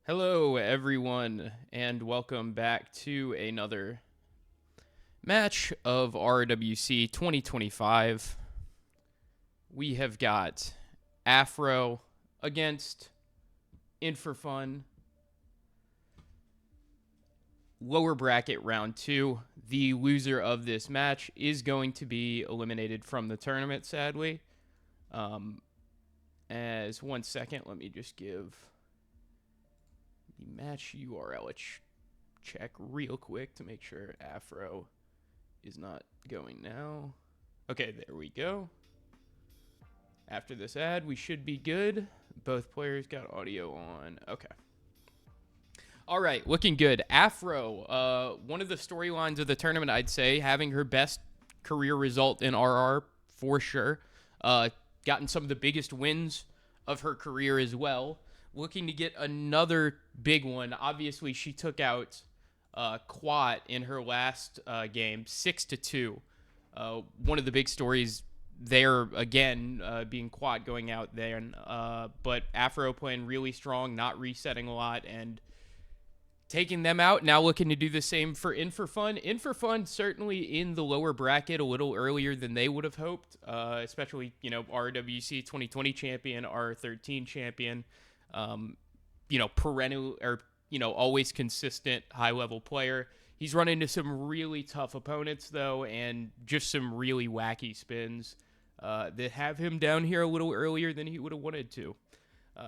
Hello, everyone, and welcome back to another match of RRWC 2025. We have got Aphro against In4Fun. Lower bracket round 2. The loser of this match is going to be eliminated from the tournament, sadly. As 1 second, let me just give the match URL check real quick to make sure Aphro is not going now. Okay, there we go. After this ad, we should be good. Both players got audio on. Okay. All right, looking good. Aphro, one of the storylines of the tournament, I'd say, having her best career result in RR for sure. Gotten some of the biggest wins of her career as well. Looking to get another big one. Obviously, she took out Quat in her last game, 6-2. One of the big stories there, again, being Quat going out there. But Aphro playing really strong, not resetting a lot, and taking them out. Now looking to do the same for In4Fun. In4Fun certainly in the lower bracket a little earlier than they would have hoped, especially, RRWC 2020 champion, R13 champion. Perennial or, always consistent high-level player. He's run into some really tough opponents, though, and just some really wacky spins that have him down here a little earlier than he would have wanted to.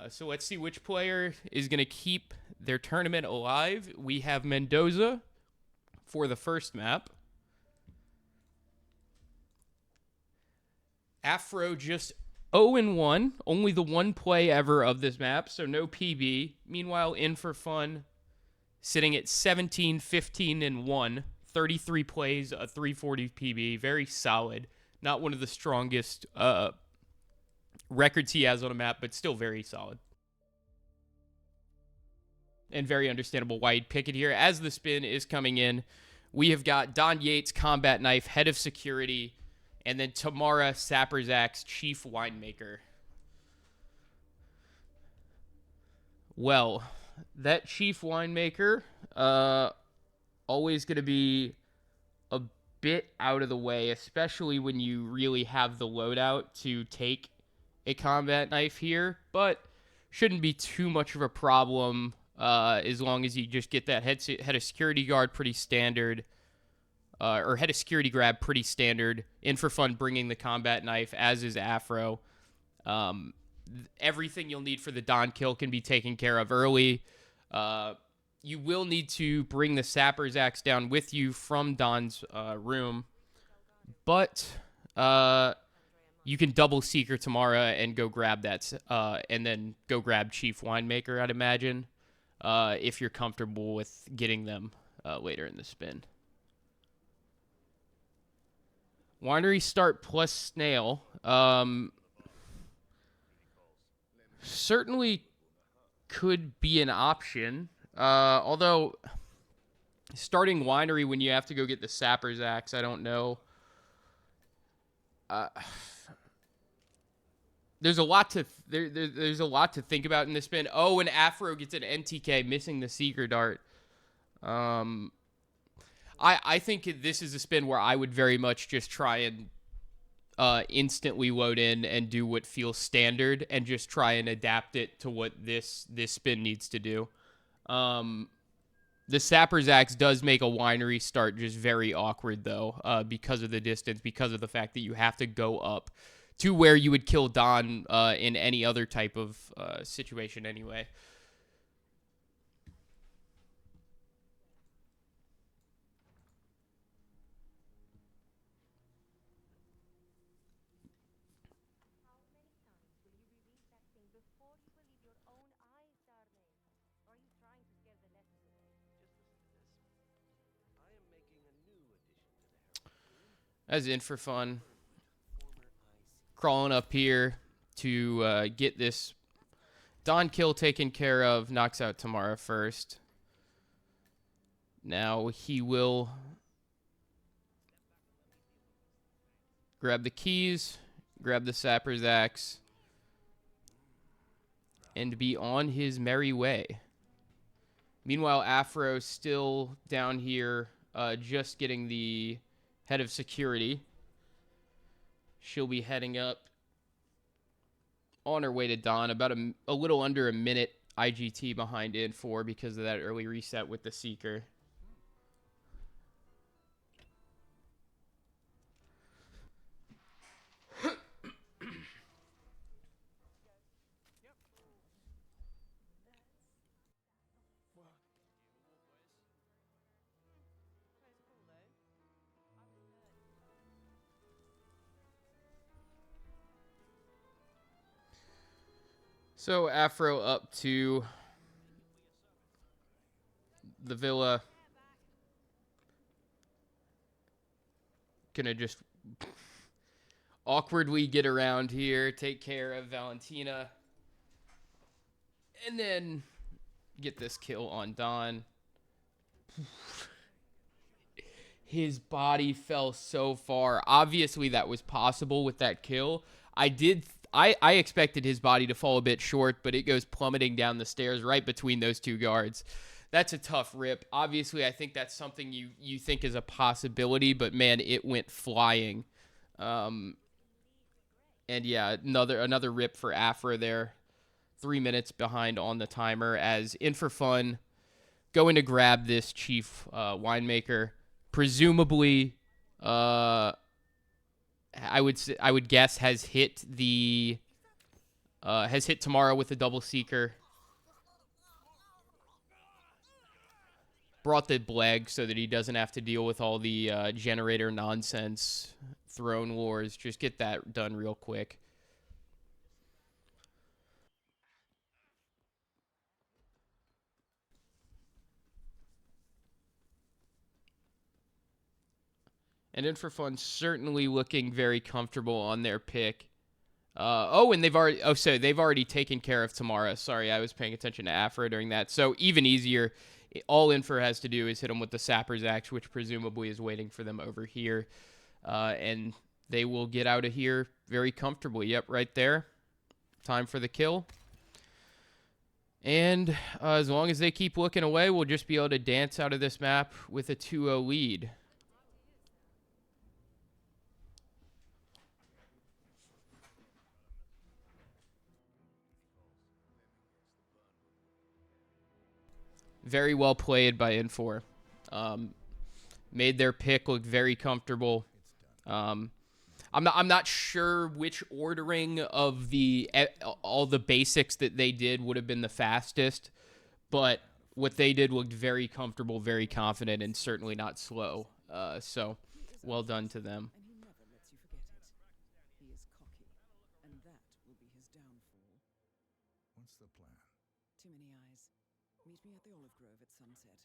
So let's see which player is going to keep their tournament alive. We have Mendoza for the first map. Aphro just 0-1, only the one play ever of this map, so no PB. Meanwhile, In4Fun sitting at 17-15-1, 33 plays, a 340 PB, very solid. Not one of the strongest records he has on a map, but still very solid. And very understandable why he'd pick it here. As the spin is coming in, we have got Don Yates, Combat Knife, Head of Security, and then Tamara Sapper's Axe, Chief Winemaker. Well, that Chief Winemaker, always going to be a bit out of the way, especially when you really have the loadout to take a Combat Knife here, but shouldn't be too much of a problem as long as you just get that head of security guard pretty standard. Or head of security grab pretty standard. In4Fun bringing the Combat Knife, as is Aphro. Everything you'll need for the Don kill can be taken care of early. You will need to bring the Sapper's Axe down with you from Don's room. But you can double Seeker Tamara and go grab that. And then go grab Chief Winemaker, I'd imagine. If you're comfortable with getting them later in the spin. Winery start plus Snail. Certainly could be an option. Although, starting Winery when you have to go get the Sapper's Axe, I don't know. There's a lot to there's a lot to think about in this spin. Oh, and Aphro gets an NTK, missing the Seeker Dart. I think this is a spin where I would very much just try and instantly load in and do what feels standard and just try and adapt it to what this spin needs to do. The Sapper's Axe does make a Winery start just very awkward, though, because of the distance, because of the fact that you have to go up to where you would kill Don in any other type of situation anyway. As In4Fun, crawling up here to get this Don kill taken care of, knocks out Tamara first. Now he will grab the keys, grab the Sapper's Axe, and be on his merry way. Meanwhile, Aphro still down here, just getting the head of security. She'll be heading up on her way to Dawn, about a little under a minute IGT behind In4 because of that early reset with the Seeker. So Aphro up to the villa. Gonna just awkwardly get around here, take care of Valentina, and then get this kill on Dawn. His body fell so far. Obviously, that was possible with that kill. I expected his body to fall a bit short, but it goes plummeting down the stairs right between those two guards. That's a tough rip. Obviously, I think that's something you think is a possibility, but man, it went flying. And yeah, another rip for Aphro there. 3 minutes behind on the timer as In4Fun going to grab this chief winemaker. Presumably, I would guess has hit tomorrow with a double Seeker. Brought the Bleg so that he doesn't have to deal with all the generator nonsense, throne wars. Just get that done real quick. And In4Fun certainly looking very comfortable on their pick. And they've already taken care of Tamara. Sorry, I was paying attention to Aphro during that. So even easier. All In4 has to do is hit them with the Sapper's Axe, which presumably is waiting for them over here. And they will get out of here very comfortably. Yep, right there. Time for the kill. And as long as they keep looking away, we'll just be able to dance out of this map with a 2-0 lead. Very well played by In4. Made their pick look very comfortable. I'm not sure which ordering of all the basics that they did would have been the fastest, but what they did looked very comfortable, very confident, and certainly not slow. So well done to them. Meet me at the Olive Grove at sunset.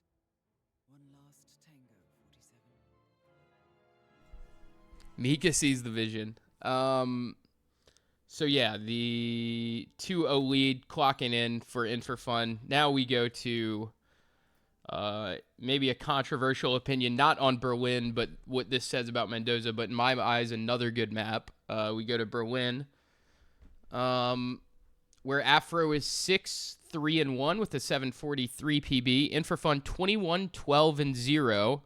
One last tango, 47. Mika sees the vision. So yeah, the 2-0 lead clocking in for In4Fun. Now we go to maybe a controversial opinion, not on Berlin, but what this says about Mendoza, but in my eyes, another good map. We go to Berlin, where Aphro is 6-3-1 with a 743 PB. In4Fun 21-12-0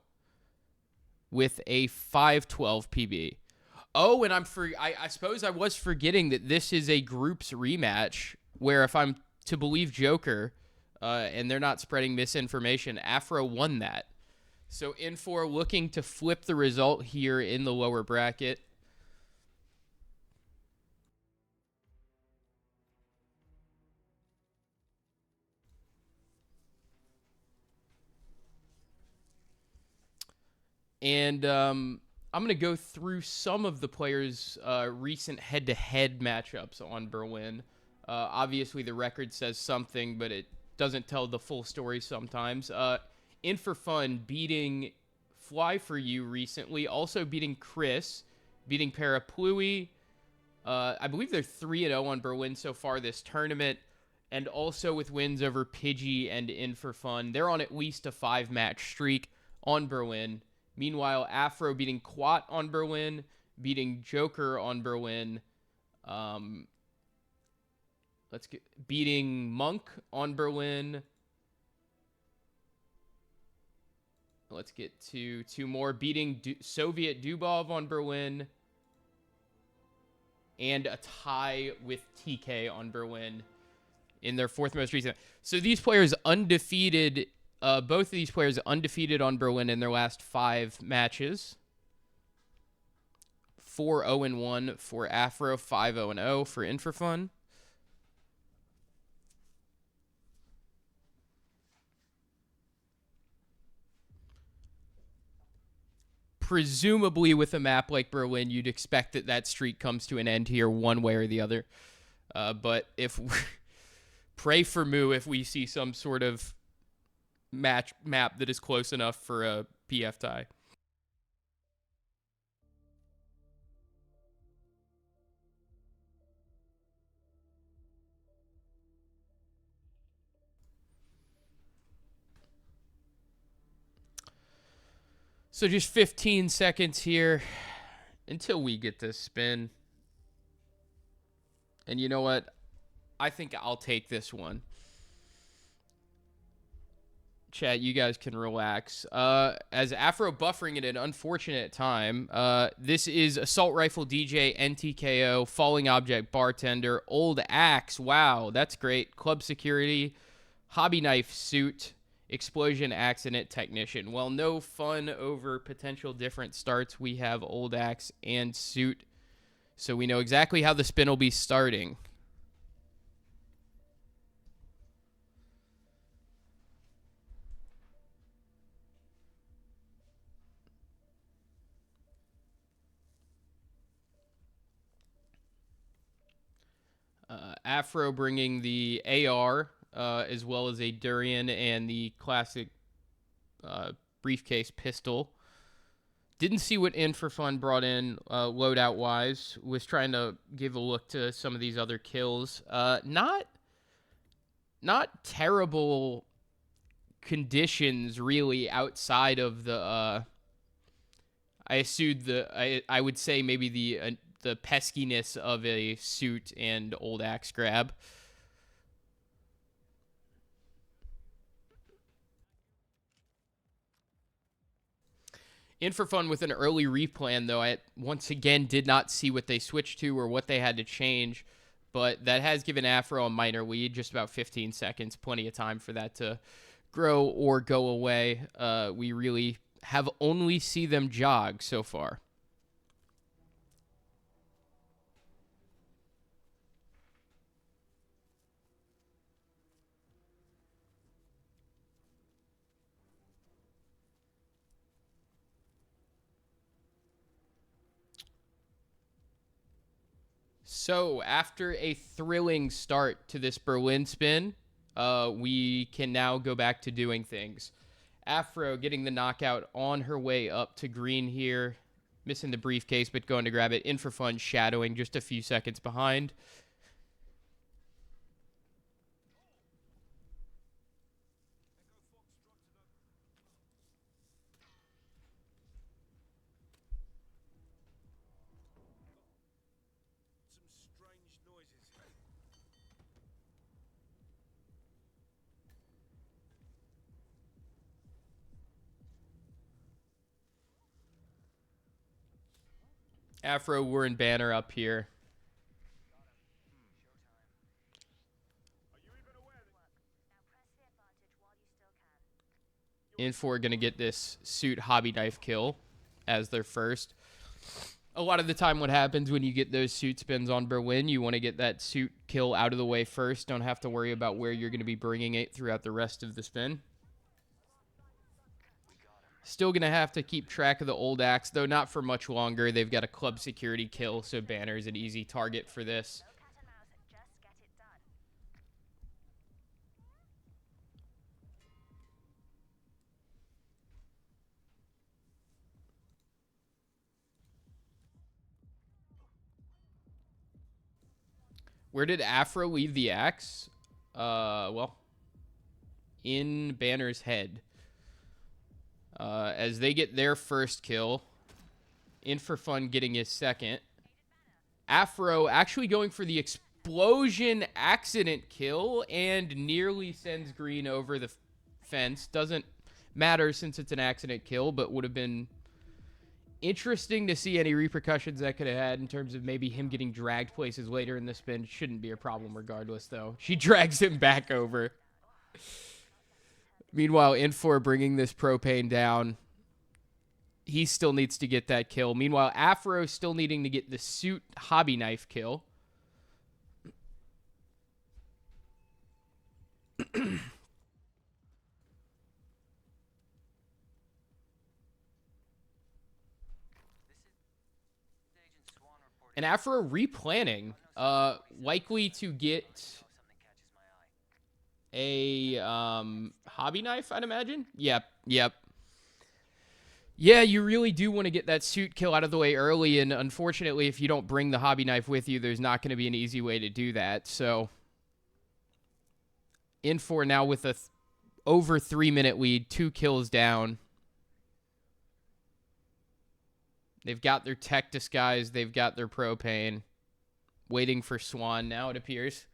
with a 512 PB. Oh, and I suppose I was forgetting that this is a groups rematch where, if I'm to believe Joker, and they're not spreading misinformation, Aphro won that. So In4 looking to flip the result here in the lower bracket. And I'm going to go through some of the players' recent head-to-head matchups on Berlin. Obviously, the record says something, but it doesn't tell the full story sometimes. In4Fun beating Fly For You recently, also beating Chris, beating Paraplui. I believe they're 3-0 on Berlin so far this tournament, and also with wins over Pidgey and In4Fun. They're on at least a 5-match streak on Berlin. Meanwhile, Aphro beating Quat on Berlin, beating Joker on Berlin, beating Monk on Berlin, Let's get to 2 more. Beating Soviet Dubov on Berlin. And a tie with TK on Berlin in their 4th most recent. So these players undefeated. Both of these players undefeated on Berlin in their last 5 matches. 4-0-1 for Aphro, 5-0-0 for In4Fun. Presumably with a map like Berlin, you'd expect that that streak comes to an end here one way or the other. But if pray for Moo if we see some sort of map that is close enough for a PF tie. So just 15 seconds here until we get this spin. And you know what? I think I'll take this one. Chat, you guys can relax. As Aphro buffering at an unfortunate time, this is Assault Rifle DJ, NTKO, Falling Object, Bartender, Old Axe. Wow, that's great. Club Security, Hobby Knife Suit, Explosion Accident Technician. Well, no fun over potential different starts. We have Old Axe and Suit, so we know exactly how the spin will be starting. Aphro bringing the AR, as well as a Durian and the classic briefcase pistol. Didn't see what In4Fun brought in loadout-wise. Was trying to give a look to some of these other kills. Not terrible conditions, really, outside of the... I assumed I would say maybe the peskiness of a Suit and Old Axe grab. In4Fun with an early replan, though, I once again did not see what they switched to or what they had to change, but that has given Aphro a minor lead, just about 15 seconds, plenty of time for that to grow or go away. We really have only seen them jog so far. So, after a thrilling start to this Berlin spin, we can now go back to doing things. Aphro getting the knockout on her way up to green here. Missing the briefcase, but going to grab it. In4Fun shadowing just a few seconds behind. Aphro, we're in banner up here. In4 going to get this Suit Hobby Knife kill as their first. A lot of the time what happens when you get those Suit spins on Berlin, you want to get that Suit kill out of the way first. Don't have to worry about where you're going to be bringing it throughout the rest of the spin. Still going to have to keep track of the Old Axe, though not for much longer. They've got a club security kill, so Banner is an easy target for this. Where did Aphro leave the axe? Well, in Banner's head. As they get their first kill. In4Fun getting his second. Aphro actually going for the explosion accident kill and nearly sends green over the fence. Doesn't matter since it's an accident kill, but would have been interesting to see any repercussions that could have had in terms of maybe him getting dragged places later in the spin. Shouldn't be a problem regardless, though. She drags him back over. Meanwhile, In4 bringing this propane down. He still needs to get that kill. Meanwhile, Aphro still needing to get the suit hobby knife kill. And Aphro replanning, likely to get a hobby knife, I'd imagine. Yep. Yeah, you really do want to get that suit kill out of the way early, and unfortunately, if you don't bring the hobby knife with you, there's not going to be an easy way to do that. So, In4 now with a over 3-minute lead, 2 kills down. They've got their tech disguise. They've got their propane. Waiting for Swan now, it appears.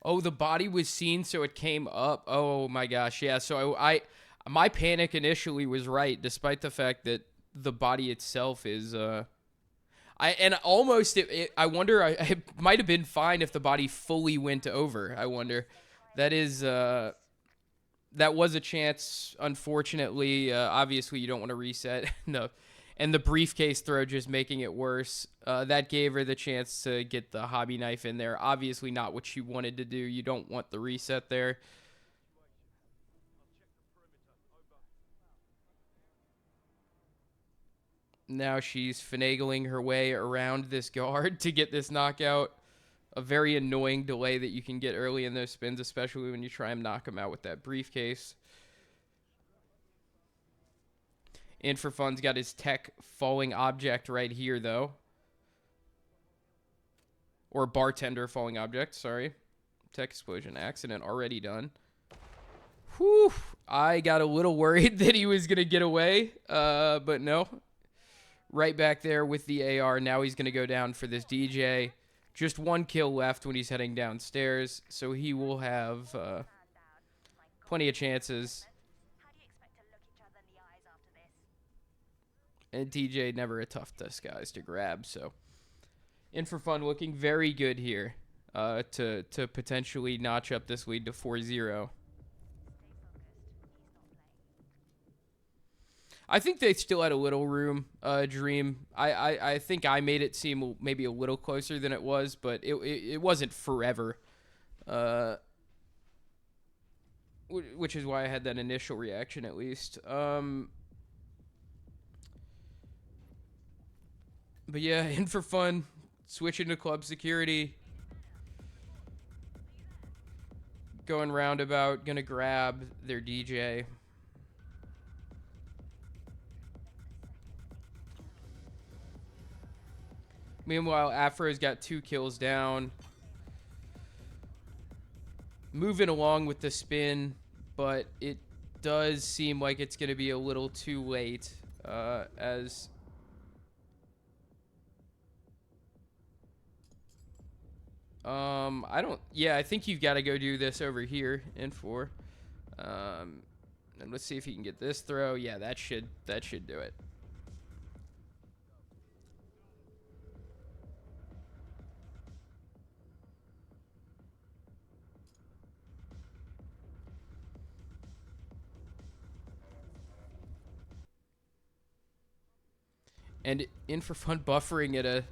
Oh, the body was seen, so it came up. Oh my gosh, yeah. So my panic initially was right, despite the fact that the body itself is I wonder it might have been fine if the body fully went over. I wonder. That is that was a chance. Unfortunately, obviously you don't want to reset. No. And the briefcase throw just making it worse. That gave her the chance to get the hobby knife in there. Obviously not what she wanted to do. You don't want the reset there. Now she's finagling her way around this guard to get this knockout. A very annoying delay that you can get early in those spins, especially when you try and knock him out with that briefcase. In4Fun's got his tech falling object right here, though. Or bartender falling object, sorry. Tech explosion accident already done. Whew. I got a little worried that he was going to get away, but no. Right back there with the AR. Now he's going to go down for this DJ. Just 1 kill left when he's heading downstairs, so he will have plenty of chances. And DJ never a tough disguise to grab, so In4Fun looking very good here to potentially notch up this lead to 4-0. I think they still had a little room, Dream. I think I made it seem maybe a little closer than it was, but it wasn't forever. Which is why I had that initial reaction, at least. But yeah, In4Fun, switching to club security. Going roundabout, gonna grab their DJ. Meanwhile, Aphro's got 2 kills down. Moving along with the spin, but it does seem like it's gonna be a little too late, as... I think you've got to go do this over here, In4. And let's see if he can get this throw. Yeah, that should do it. And In4Fun buffering at a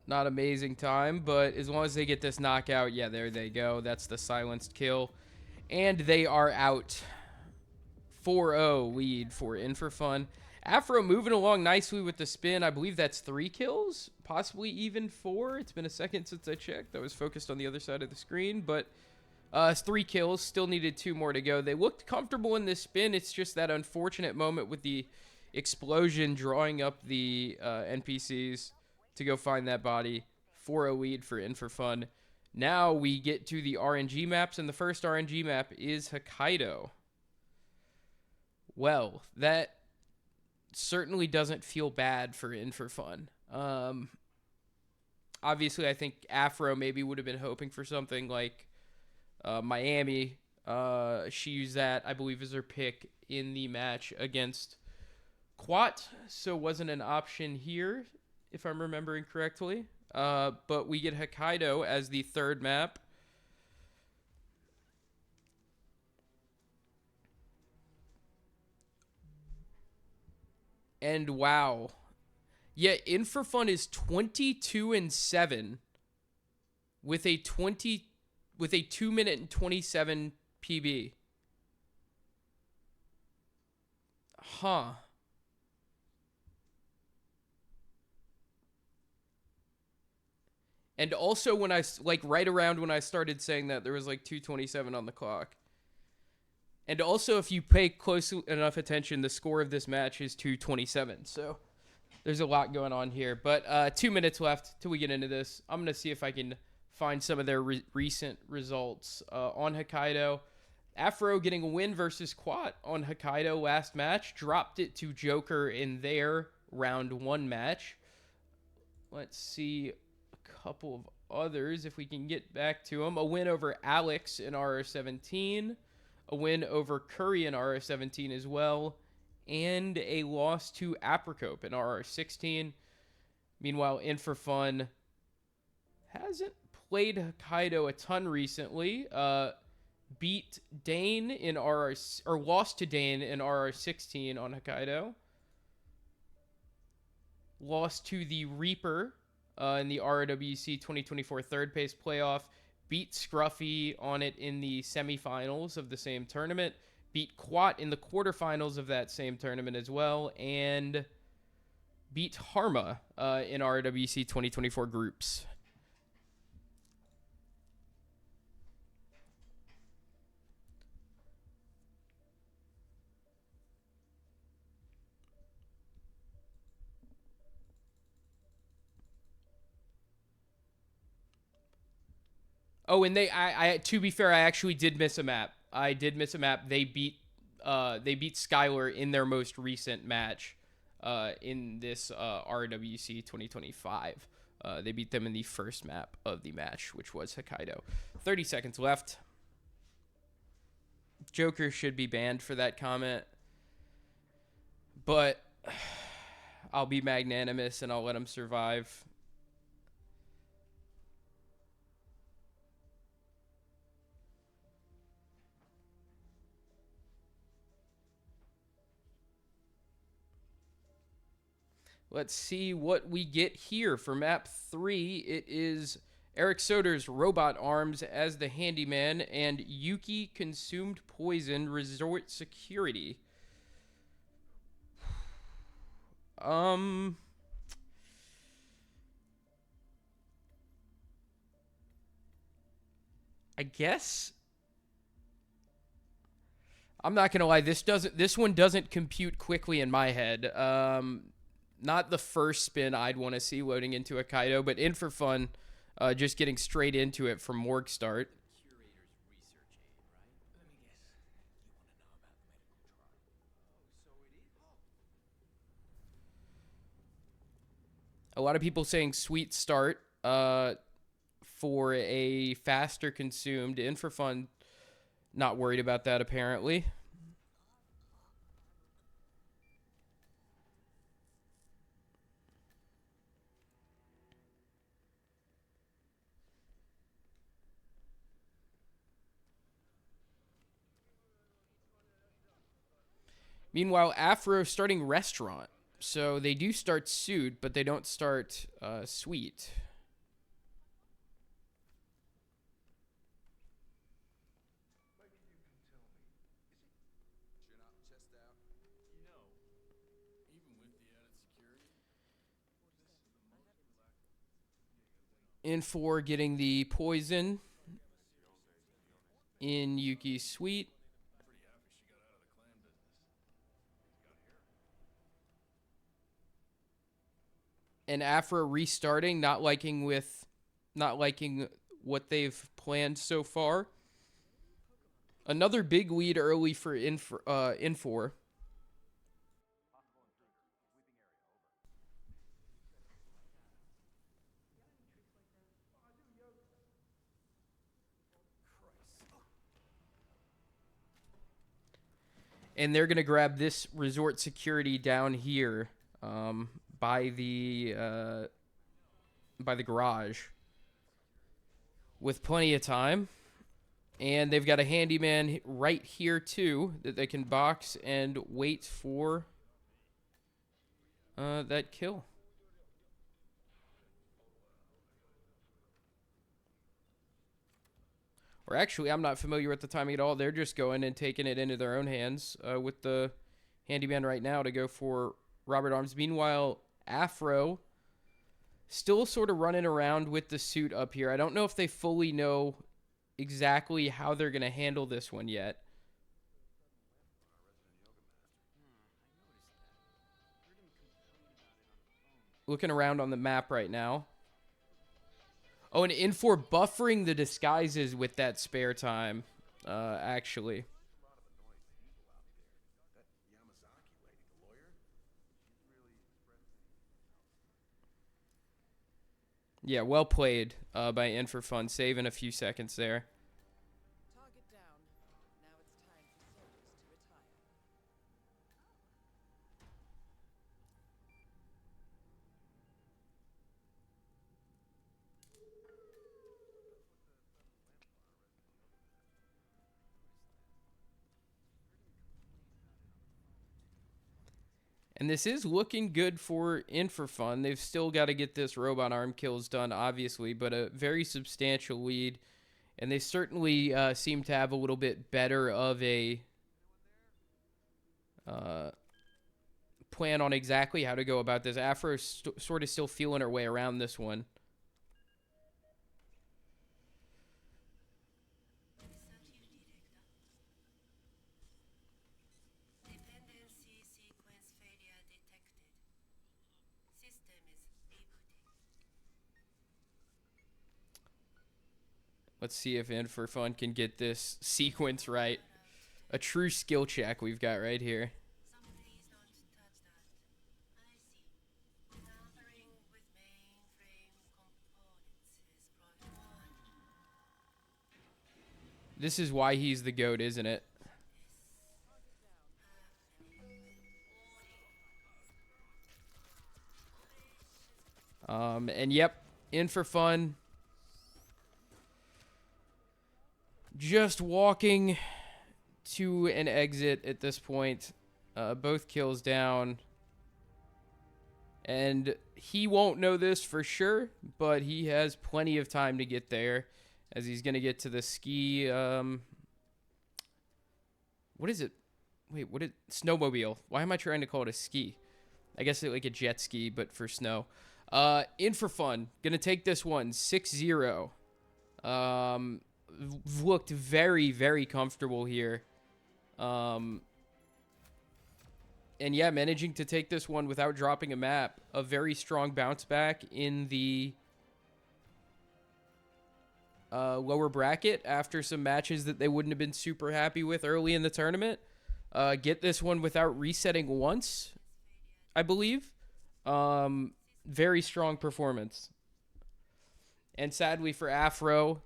not amazing time, but as long as they get this knockout, yeah, there they go. That's the silenced kill. And they are out. 4-0 lead for In4Fun. Aphro moving along nicely with the spin. I believe that's 3 kills, possibly even 4. It's been a second since I checked. I was focused on the other side of the screen, but it's 3 kills. Still needed 2 more to go. They looked comfortable in this spin. It's just that unfortunate moment with the explosion drawing up the NPCs to go find that body for a lead for In4Fun. Now we get to the RNG maps, and the first RNG map is Hokkaido. Well, that certainly doesn't feel bad for In4Fun. Obviously, I think Aphro maybe would have been hoping for something like Miami. She used that, I believe, as her pick in the match against Quat, so wasn't an option here, if I'm remembering correctly. But we get Hokkaido as the third map. And wow. Yeah, In4Fun is 22-7 with a 2 minute and 27 PB. Huh. And also when I right around when I started saying that, there was like 2:27 on the clock. And also, if you pay close enough attention, the score of this match is 2:27. So there's a lot going on here. But 2 minutes left till we get into this. I'm going to see if I can find some of their recent results on Hokkaido. Aphro getting a win versus Quat on Hokkaido last match. Dropped it to Joker in their round 1 match. Let's see a couple of others if we can get back to them. A win over Alex in RR17. A win over Curry in RR17 as well. And a loss to Apricope in RR16. Meanwhile, In4Fun hasn't played Hokkaido a ton recently. Beat Dane in or lost to Dane in RR16 on Hokkaido. Lost to the Reaper in the RRWC 2024 third place playoff. Beat Scruffy on it in the semifinals of the same tournament. Beat Quat in the quarterfinals of that same tournament as well. And beat Harma in RRWC 2024 groups. Oh, and I to be fair, I actually did miss a map. I did miss a map. They beat Skylar in their most recent match in this RWC 2025. They beat them in the first map of the match, which was Hokkaido. 30 seconds left. Joker should be banned for that comment. But I'll be magnanimous and I'll let him survive. Let's see what we get here for map 3. It is Eric Soder's robot arms as the handyman and Yuki consumed poison resort security. I guess I'm not gonna lie, this one doesn't compute quickly in my head. Not the first spin I'd want to see loading into Hokkaido, but In4Fun, just getting straight into it from Morgue Start. A lot of people saying sweet start for a faster consumed. In4Fun, not worried about that apparently. Meanwhile, Aphro starting restaurant. So they do start suit, but they don't start sweet. In4 getting the poison in Yuki's suite. and Aphro restarting, not liking what they've planned so far. Another big lead early for In4. And they're going to grab this resort security down here by the garage with plenty of time. And they've got a handyman right here, too, that they can box and wait for that kill. Or actually, I'm not familiar with the timing at all. They're just going and taking it into their own hands with the handyman right now to go for Robert Arms. Meanwhile, Aphro still sort of running around with the suit up here. I don't know if they fully know exactly how they're going to handle this one yet. Looking around on the map right now. Oh, and In4 buffering the disguises with that spare time, actually. Yeah, well played by In4Fun, saving a few seconds there. Target down. Now it's time for soldiers to retire. And this is looking good for In4Fun. They've still got to get this robot arm kills done, obviously, but a very substantial lead. And they certainly seem to have a little bit better of a plan on exactly how to go about this. Aphro is sort of still feeling her way around this one. Let's see if In4Fun can get this sequence right. A true skill check we've got right here. This is why he's the GOAT, isn't it? And yep, In4Fun just walking to an exit at this point. Both kills down. And he won't know this for sure, but he has plenty of time to get there as he's going to get to the ski. What is it? Wait, what is snowmobile? Why am I trying to call it a ski? I guess it's like a jet ski, but for snow. In4Fun, going to take this one 6-0. Looked very, very comfortable here. And yeah, managing to take this one without dropping a map. A very strong bounce back in the lower bracket after some matches that they wouldn't have been super happy with early in the tournament. Get this one without resetting once, I believe. Very strong performance. And sadly for Aphro,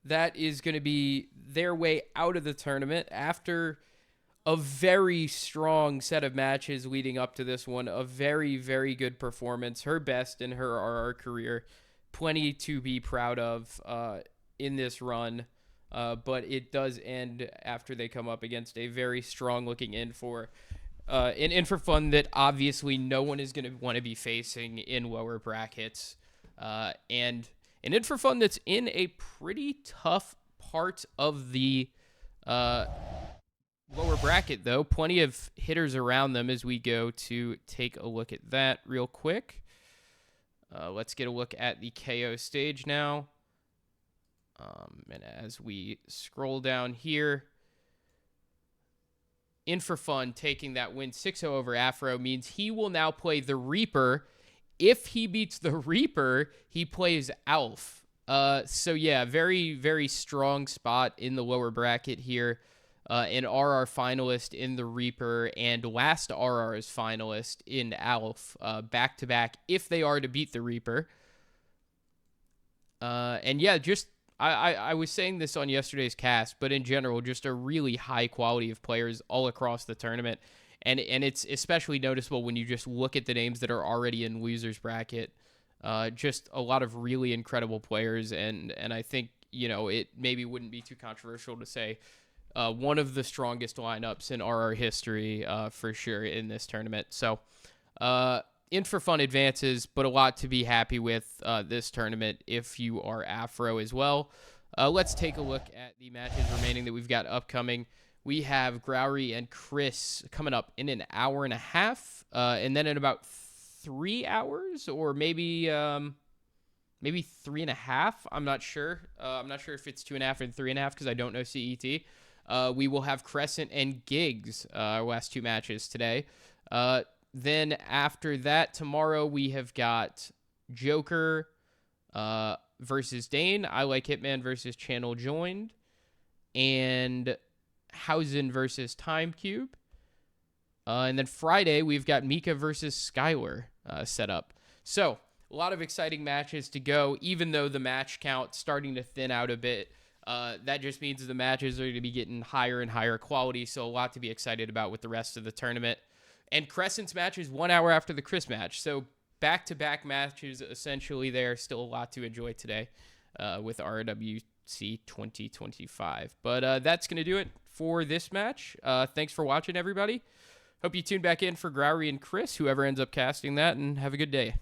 that is going to be their way out of the tournament after a very strong set of matches leading up to this one. A very, very good performance. Her best in her RR career. Plenty to be proud of in this run. But it does end after they come up against a very strong-looking In4. An In4Fun that obviously no one is going to want to be facing in lower brackets. And an In4Fun that's in a pretty tough part of the lower bracket, though. Plenty of hitters around them as we go to take a look at that real quick. Let's get a look at the KO stage now. And as we scroll down here, In4Fun taking that win 6-0 over Aphro means he will now play the Reaper if he beats the Reaper, he plays Alf. So yeah, very, very strong spot in the lower bracket here. An RR finalist in the Reaper and last RR's finalist in Alf, back to back if they are to beat the Reaper. And yeah, just I was saying this on yesterday's cast, but in general, just a really high quality of players all across the tournament. And it's especially noticeable when you just look at the names that are already in losers bracket. Just a lot of really incredible players, and I think, you know, it maybe wouldn't be too controversial to say one of the strongest lineups in RR history for sure in this tournament. So In4Fun advances, but a lot to be happy with this tournament if you are Aphro as well. Let's take a look at the matches remaining that we've got upcoming. We have Growry and Chris coming up in an hour and a half, and then in about 3 hours, or maybe 3.5. I'm not sure. I'm not sure if it's 2.5 and 3.5 because I don't know CET. We will have Crescent and Gigs, our last two matches today. Then after that, tomorrow we have got Joker versus Dane. I Like Hitman versus Channel Joined. And Hausen versus Timecube. And then Friday, we've got Mika versus Skylar set up. So, a lot of exciting matches to go, even though the match count starting to thin out a bit. That just means the matches are going to be getting higher and higher quality, so a lot to be excited about with the rest of the tournament. And Crescent's match is 1 hour after the Chris match, so back-to-back matches essentially there. Still a lot to enjoy today with RRWC 2025. But that's going to do it for this match. Thanks for watching, everybody. Hope you tune back in for Growry and Chris, whoever ends up casting that, and have a good day.